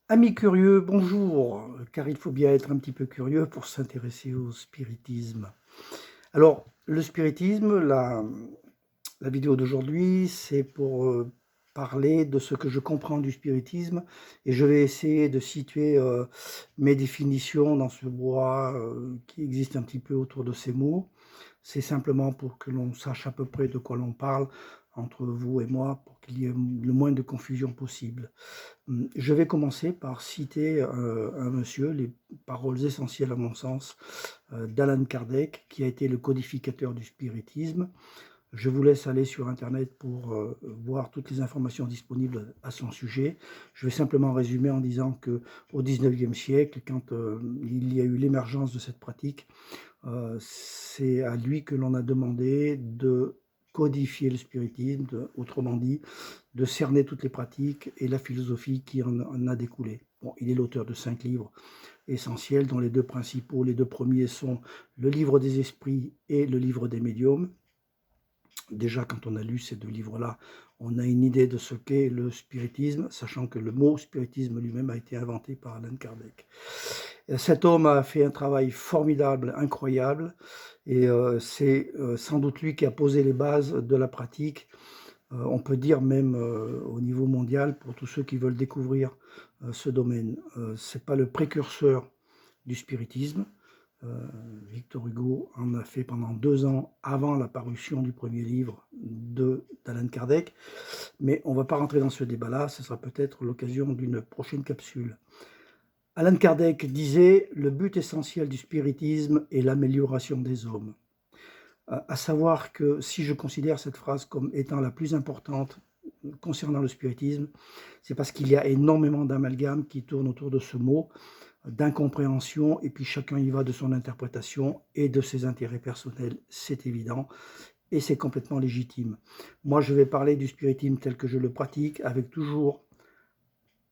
Amis curieux, bonjour, car il faut bien être un petit peu curieux pour s'intéresser au spiritisme. Alors, le spiritisme, la vidéo d'aujourd'hui, c'est pour parler de ce que je comprends du spiritisme et je vais essayer de situer mes définitions dans ce bois qui existe un petit peu autour de ces mots. C'est simplement pour que l'on sache à peu près de quoi l'on parle entre vous et moi, pour qu'il y ait le moins de confusion possible. Je vais commencer par citer un monsieur, les paroles essentielles à mon sens, d'Alan Kardec, qui a été le codificateur du spiritisme. Je vous laisse aller sur internet pour voir toutes les informations disponibles à son sujet. Je vais simplement résumer en disant qu'au XIXe siècle, quand il y a eu l'émergence de cette pratique, c'est à lui que l'on a demandé de codifier le spiritisme, autrement dit, de cerner toutes les pratiques et la philosophie qui en a découlé. Bon, il est l'auteur de 5 livres essentiels, dont les deux principaux, les deux premiers sont le livre des esprits et le livre des médiums. Déjà, quand on a lu ces deux livres-là, on a une idée de ce qu'est le spiritisme, sachant que le mot spiritisme lui-même a été inventé par Alan Kardec. Cet homme a fait un travail formidable, incroyable, et c'est sans doute lui qui a posé les bases de la pratique. On peut dire même au niveau mondial, pour tous ceux qui veulent découvrir ce domaine. Ce n'est pas le précurseur du spiritisme. Victor Hugo en a fait pendant 2 ans avant la parution du premier livre d'Alan Kardec. Mais on ne va pas rentrer dans ce débat-là, ce sera peut-être l'occasion d'une prochaine capsule. Alan Kardec disait « Le but essentiel du spiritisme est l'amélioration des hommes ». À savoir que si je considère cette phrase comme étant la plus importante concernant le spiritisme, c'est parce qu'il y a énormément d'amalgames qui tournent autour de ce mot, d'incompréhension, et puis chacun y va de son interprétation et de ses intérêts personnels, c'est évident, et c'est complètement légitime. Moi, je vais parler du spiritisme tel que je le pratique, avec toujours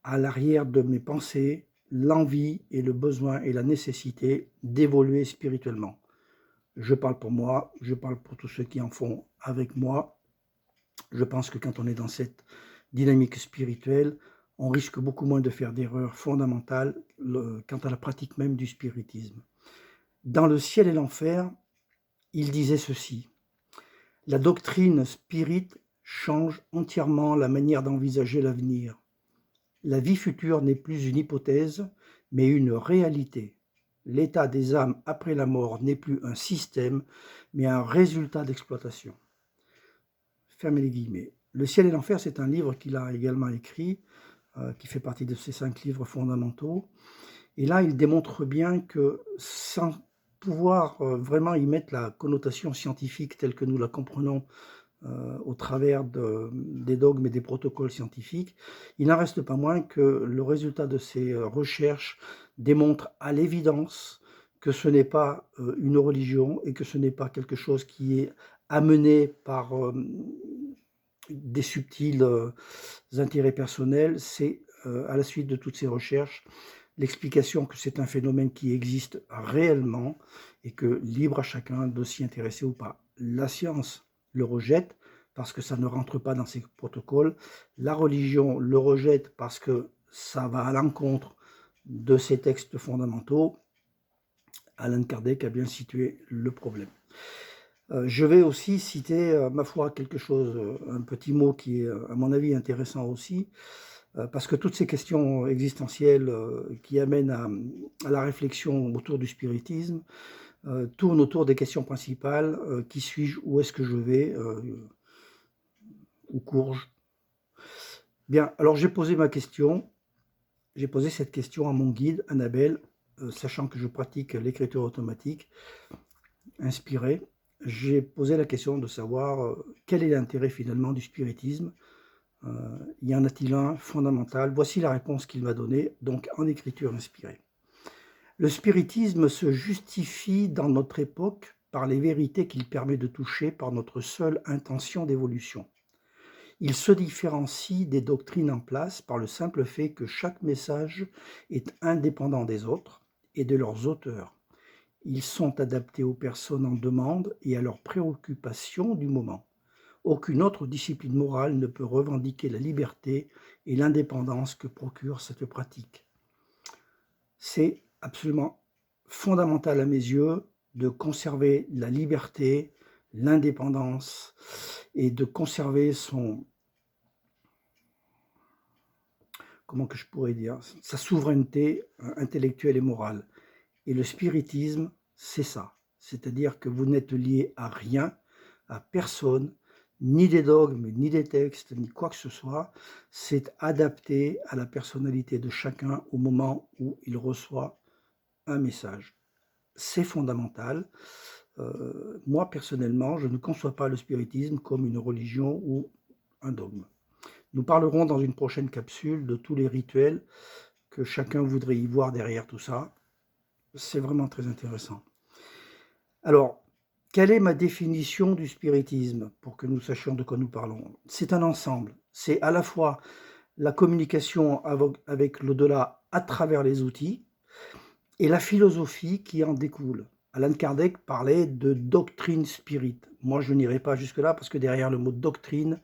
à l'arrière de mes pensées l'envie et le besoin et la nécessité d'évoluer spirituellement. Je parle pour moi, je parle pour tous ceux qui en font avec moi. Je pense que quand on est dans cette dynamique spirituelle, on risque beaucoup moins de faire d'erreurs fondamentales quant à la pratique même du spiritisme. Dans Le ciel et l'enfer, il disait ceci: la doctrine spirit change entièrement la manière d'envisager l'avenir. La vie future n'est plus une hypothèse, mais une réalité. L'état des âmes après la mort n'est plus un système, mais un résultat d'exploitation. Fermez les guillemets. Le ciel et l'enfer, c'est un livre qu'il a également écrit, qui fait partie de ses 5 livres fondamentaux. Et là, il démontre bien que sans pouvoir vraiment y mettre la connotation scientifique telle que nous la comprenons au travers des dogmes et des protocoles scientifiques, il n'en reste pas moins que le résultat de ces recherches démontre à l'évidence que ce n'est pas une religion et que ce n'est pas quelque chose qui est amené par des subtils intérêts personnels. C'est à la suite de toutes ces recherches l'explication que c'est un phénomène qui existe réellement et que libre à chacun de s'y intéresser ou pas. La science le rejette parce que ça ne rentre pas dans ses protocoles. La religion le rejette parce que ça va à l'encontre de ses textes fondamentaux. Alan Kardec a bien situé le problème. Je vais aussi citer, ma foi, quelque chose, un petit mot qui est, à mon avis, intéressant aussi, parce que toutes ces questions existentielles qui amènent à la réflexion autour du spiritisme tournent autour des questions principales. Qui suis-je? Où est-ce que je vais? Où cours-je? Bien, alors j'ai posé cette question à mon guide, Annabelle, sachant que je pratique l'écriture automatique, inspirée. J'ai posé la question de savoir quel est l'intérêt finalement du spiritisme. Y en a-t-il un fondamental? Voici la réponse qu'il m'a donnée, donc en écriture inspirée. Le spiritisme se justifie dans notre époque par les vérités qu'il permet de toucher par notre seule intention d'évolution. Il se différencie des doctrines en place par le simple fait que chaque message est indépendant des autres et de leurs auteurs. Ils sont adaptés aux personnes en demande et à leurs préoccupations du moment. Aucune autre discipline morale ne peut revendiquer la liberté et l'indépendance que procure cette pratique. C'est absolument fondamental à mes yeux de conserver la liberté, l'indépendance et de conserver son, comment que je pourrais dire, sa souveraineté intellectuelle et morale. Et le spiritisme, c'est ça. C'est-à-dire que vous n'êtes lié à rien, à personne, ni des dogmes, ni des textes, ni quoi que ce soit. C'est adapté à la personnalité de chacun au moment où il reçoit un message. C'est fondamental. Moi, personnellement, je ne conçois pas le spiritisme comme une religion ou un dogme. Nous parlerons dans une prochaine capsule de tous les rituels que chacun voudrait y voir derrière tout ça. C'est vraiment très intéressant. Alors, quelle est ma définition du spiritisme pour que nous sachions de quoi nous parlons? C'est un ensemble. C'est à la fois la communication avec l'au-delà à travers les outils et la philosophie qui en découle. Alan Kardec parlait de doctrine spirit. Moi, je n'irai pas jusque-là parce que derrière le mot doctrine,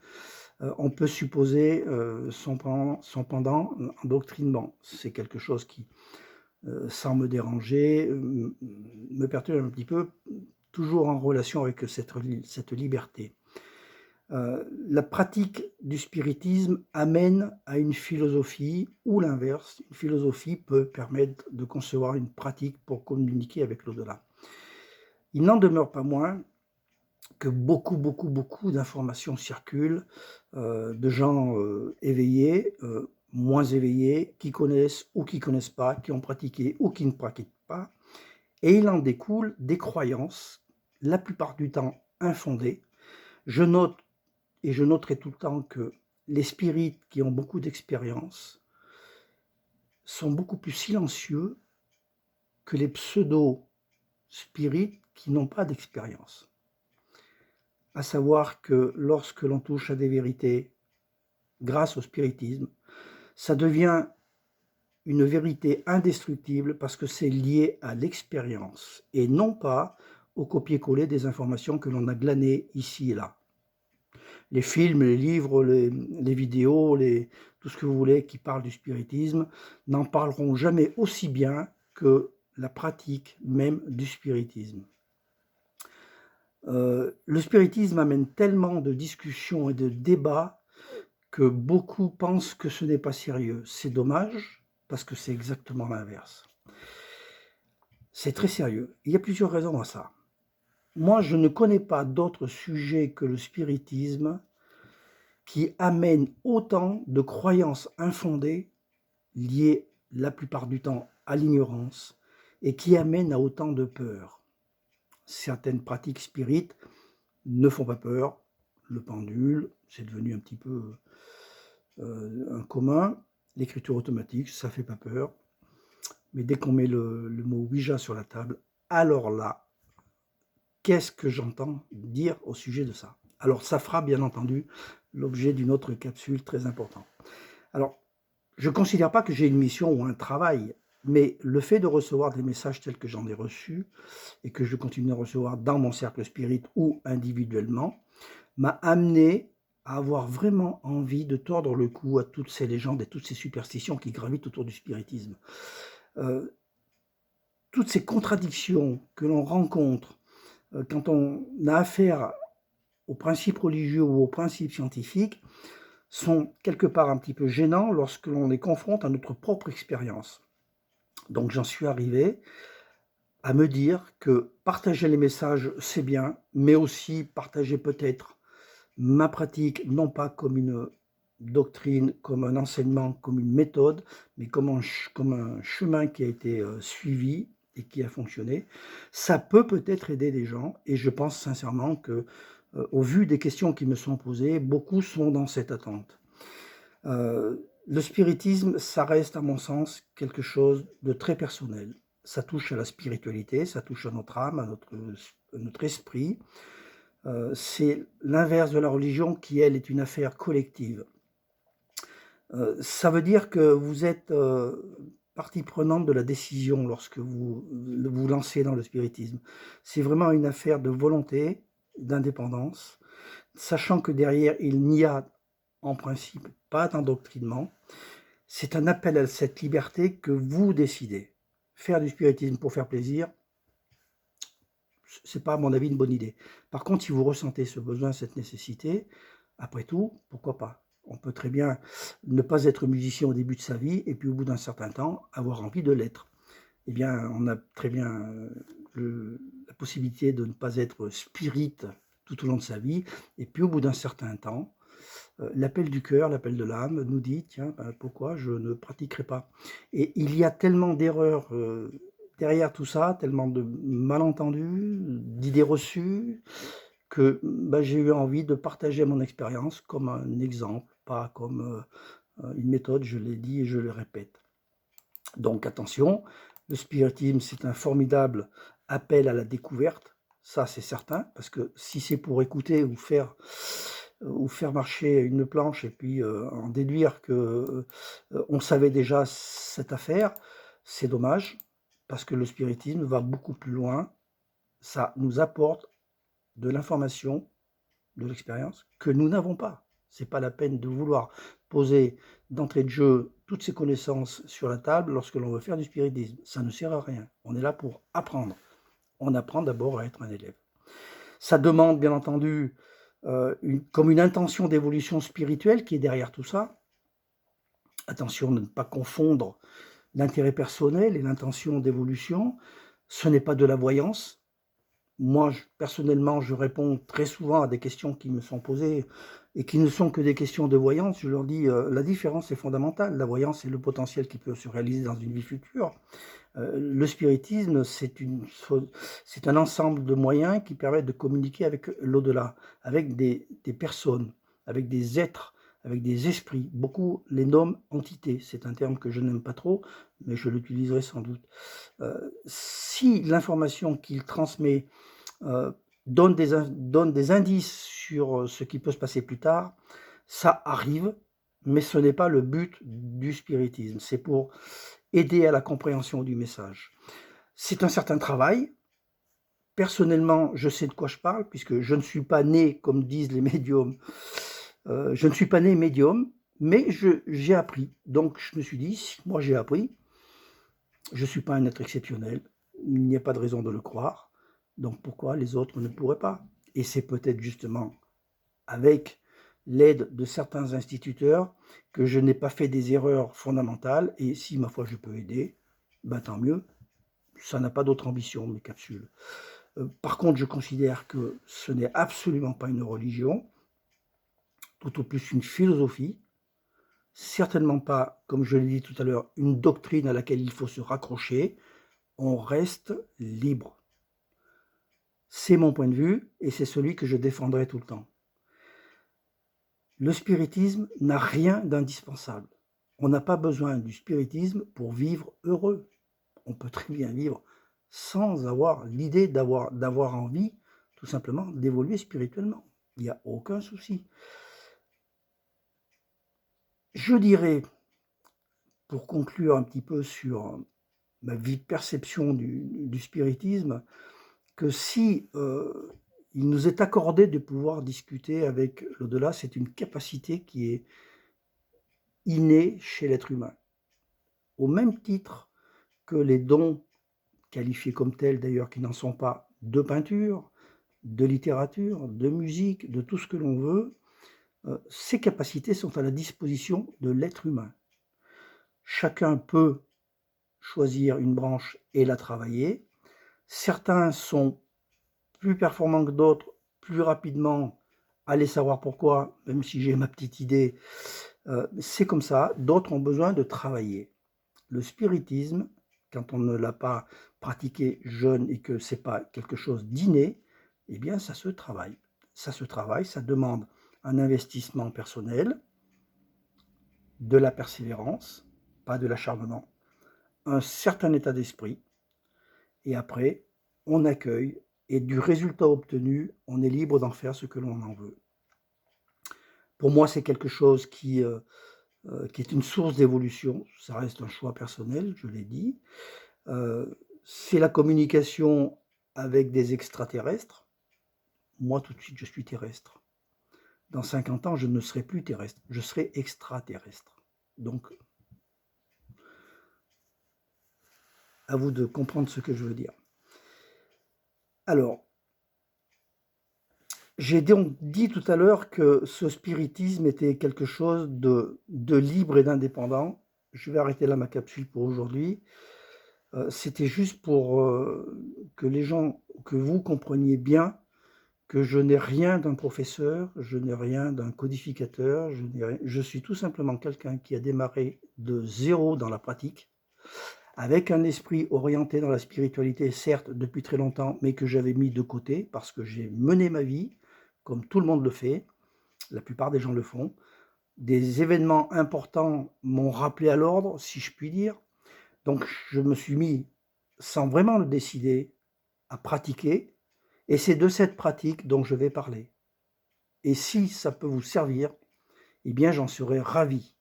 on peut supposer son pendant endoctrinement. C'est quelque chose qui, sans me déranger, me perturbe un petit peu, toujours en relation avec cette liberté. La pratique du spiritisme amène à une philosophie ou l'inverse. Une philosophie peut permettre de concevoir une pratique pour communiquer avec l'au-delà. Il n'en demeure pas moins que beaucoup d'informations circulent de gens éveillés, moins éveillés, qui connaissent ou qui ne connaissent pas, qui ont pratiqué ou qui ne pratiquent pas. Et il en découle des croyances, la plupart du temps infondées. Je note et je noterai tout le temps que les spirites qui ont beaucoup d'expérience sont beaucoup plus silencieux que les pseudo-spirites qui n'ont pas d'expérience. À savoir que lorsque l'on touche à des vérités grâce au spiritisme, ça devient une vérité indestructible parce que c'est lié à l'expérience et non pas au copier-coller des informations que l'on a glanées ici et là. Les films, les livres, les vidéos, tout ce que vous voulez qui parlent du spiritisme n'en parleront jamais aussi bien que la pratique même du spiritisme. Le spiritisme amène tellement de discussions et de débats que beaucoup pensent que ce n'est pas sérieux. C'est dommage parce que c'est exactement l'inverse. C'est très sérieux. Il y a plusieurs raisons à ça. Moi, je ne connais pas d'autre sujet que le spiritisme qui amène autant de croyances infondées liées la plupart du temps à l'ignorance et qui amène à autant de peur. Certaines pratiques spirites ne font pas peur. Le pendule, c'est devenu un petit peu un commun. L'écriture automatique, ça ne fait pas peur. Mais dès qu'on met le mot Ouija sur la table, alors là, qu'est-ce que j'entends dire au sujet de ça? Alors ça fera bien entendu l'objet d'une autre capsule très importante. Alors, je ne considère pas que j'ai une mission ou un travail, mais le fait de recevoir des messages tels que j'en ai reçus et que je continue à recevoir dans mon cercle spirit ou individuellement, m'a amené à avoir vraiment envie de tordre le cou à toutes ces légendes et toutes ces superstitions qui gravitent autour du spiritisme. Toutes ces contradictions que l'on rencontre quand on a affaire aux principes religieux ou aux principes scientifiques sont quelque part un petit peu gênants lorsque l'on les confronte à notre propre expérience. Donc j'en suis arrivé à me dire que partager les messages, c'est bien, mais aussi partager peut-être ma pratique, non pas comme une doctrine, comme un enseignement, comme une méthode, mais comme un chemin qui a été suivi et qui a fonctionné. Ça peut peut-être aider des gens, et je pense sincèrement que, au vu des questions qui me sont posées, beaucoup sont dans cette attente. Le spiritisme, ça reste à mon sens quelque chose de très personnel. Ça touche à la spiritualité, ça touche à notre âme, à notre esprit. C'est l'inverse de la religion qui, elle, est une affaire collective. Ça veut dire que vous êtes partie prenante de la décision lorsque vous vous lancez dans le spiritisme. C'est vraiment une affaire de volonté, d'indépendance, sachant que derrière, il n'y a en principe pas d'endoctrinement. C'est un appel à cette liberté que vous décidez. faire du spiritisme pour faire plaisir, c'est pas à mon avis une bonne idée. Par contre, si vous ressentez ce besoin, cette nécessité, après tout, pourquoi pas? On peut très bien ne pas être musicien au début de sa vie et puis au bout d'un certain temps, avoir envie de l'être. Eh bien, on a très bien la possibilité de ne pas être spirit tout au long de sa vie. Et puis au bout d'un certain temps, l'appel du cœur, l'appel de l'âme nous dit, tiens, ben, pourquoi je ne pratiquerai pas? Et il y a tellement d'erreurs derrière tout ça, tellement de malentendus, d'idées reçues, que ben, j'ai eu envie de partager mon expérience comme un exemple, pas comme une méthode, je l'ai dit et je le répète. Donc attention, le spiritisme, c'est un formidable appel à la découverte, ça c'est certain, parce que si c'est pour écouter ou faire marcher une planche et puis en déduire que on savait déjà cette affaire, c'est dommage, parce que le spiritisme va beaucoup plus loin, ça nous apporte de l'information, de l'expérience que nous n'avons pas. C'est pas la peine de vouloir poser d'entrée de jeu toutes ces connaissances sur la table lorsque l'on veut faire du spiritisme. Ça ne sert à rien. On est là pour apprendre. On apprend d'abord à être un élève. Ça demande bien entendu comme une intention d'évolution spirituelle qui est derrière tout ça. Attention de ne pas confondre l'intérêt personnel et l'intention d'évolution. Ce n'est pas de la voyance. Moi, personnellement, je réponds très souvent à des questions qui me sont posées et qui ne sont que des questions de voyance. Je leur dis, la différence est fondamentale. La voyance, c'est le potentiel qui peut se réaliser dans une vie future. Le spiritisme, c'est un ensemble de moyens qui permettent de communiquer avec l'au-delà, avec des personnes, avec des êtres, avec des esprits. Beaucoup les nomment entités. C'est un terme que je n'aime pas trop, mais je l'utiliserai sans doute. Si l'information qu'il transmet donne des indices sur ce qui peut se passer plus tard, ça arrive, mais ce n'est pas le but du spiritisme. C'est pour aider à la compréhension du message. C'est un certain travail. Personnellement, je sais de quoi je parle, puisque je ne suis pas né, comme disent les médiums, je ne suis pas né médium, mais j'ai appris. Donc je me suis dit, si moi j'ai appris, je ne suis pas un être exceptionnel, il n'y a pas de raison de le croire, donc pourquoi les autres ne pourraient pas? Et c'est peut-être justement avec l'aide de certains instituteurs que je n'ai pas fait des erreurs fondamentales, et si ma foi je peux aider, ben tant mieux, ça n'a pas d'autre ambition mes capsules. Par contre, je considère que ce n'est absolument pas une religion, tout au plus une philosophie, certainement pas, comme je l'ai dit tout à l'heure, une doctrine à laquelle il faut se raccrocher. On reste libre. C'est mon point de vue et c'est celui que je défendrai tout le temps. Le spiritisme n'a rien d'indispensable. On n'a pas besoin du spiritisme pour vivre heureux. On peut très bien vivre sans avoir l'idée d'avoir envie, tout simplement, d'évoluer spirituellement. Il n'y a aucun souci. Je dirais, pour conclure un petit peu sur ma vie de perception du spiritisme, que si il nous est accordé de pouvoir discuter avec l'au-delà, c'est une capacité qui est innée chez l'être humain. Au même titre que les dons, qualifiés comme tels d'ailleurs, qui n'en sont pas, de peinture, de littérature, de musique, de tout ce que l'on veut, ces capacités sont à la disposition de l'être humain. Chacun peut choisir une branche et la travailler. Certains sont plus performants que d'autres, plus rapidement, allez savoir pourquoi, même si j'ai ma petite idée, c'est comme ça. D'autres ont besoin de travailler. Le spiritisme, quand on ne l'a pas pratiqué jeune et que ce n'est pas quelque chose d'inné, eh bien ça se travaille. Ça se travaille, ça demande un investissement personnel, de la persévérance, pas de l'acharnement, un certain état d'esprit, et après, on accueille, et du résultat obtenu, on est libre d'en faire ce que l'on en veut. Pour moi, c'est quelque chose qui est une source d'évolution, ça reste un choix personnel, je l'ai dit. C'est la communication avec des extraterrestres. Moi, tout de suite, je suis terrestre. Dans 50 ans, je ne serai plus terrestre, je serai extraterrestre. Donc, À vous de comprendre ce que je veux dire. Alors, j'ai donc dit tout à l'heure que ce spiritisme était quelque chose de libre et d'indépendant. Je vais arrêter là ma capsule pour aujourd'hui. C'était juste pour, que les gens que vous compreniez bien que je n'ai rien d'un professeur, je n'ai rien d'un codificateur, je suis tout simplement quelqu'un qui a démarré de zéro dans la pratique, avec un esprit orienté dans la spiritualité, certes depuis très longtemps, mais que j'avais mis de côté parce que j'ai mené ma vie, comme tout le monde le fait, la plupart des gens le font. Des événements importants m'ont rappelé à l'ordre, si je puis dire. Donc je me suis mis, sans vraiment le décider, à pratiquer, et c'est de cette pratique dont je vais parler. Et si ça peut vous servir, eh bien j'en serai ravi.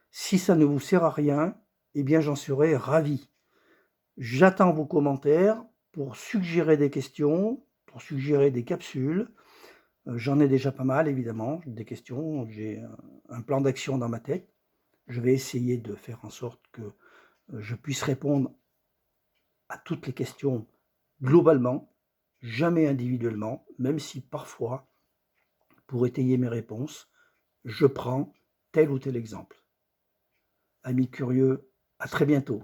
Si ça ne vous sert à rien, eh bien j'en serai ravi. J'attends vos commentaires pour suggérer des questions, pour suggérer des capsules. J'en ai déjà pas mal évidemment, des questions, j'ai un plan d'action dans ma tête. Je vais essayer de faire en sorte que je puisse répondre à toutes les questions globalement, jamais individuellement, même si parfois, pour étayer mes réponses, je prends tel ou tel exemple. Amis curieux, à très bientôt.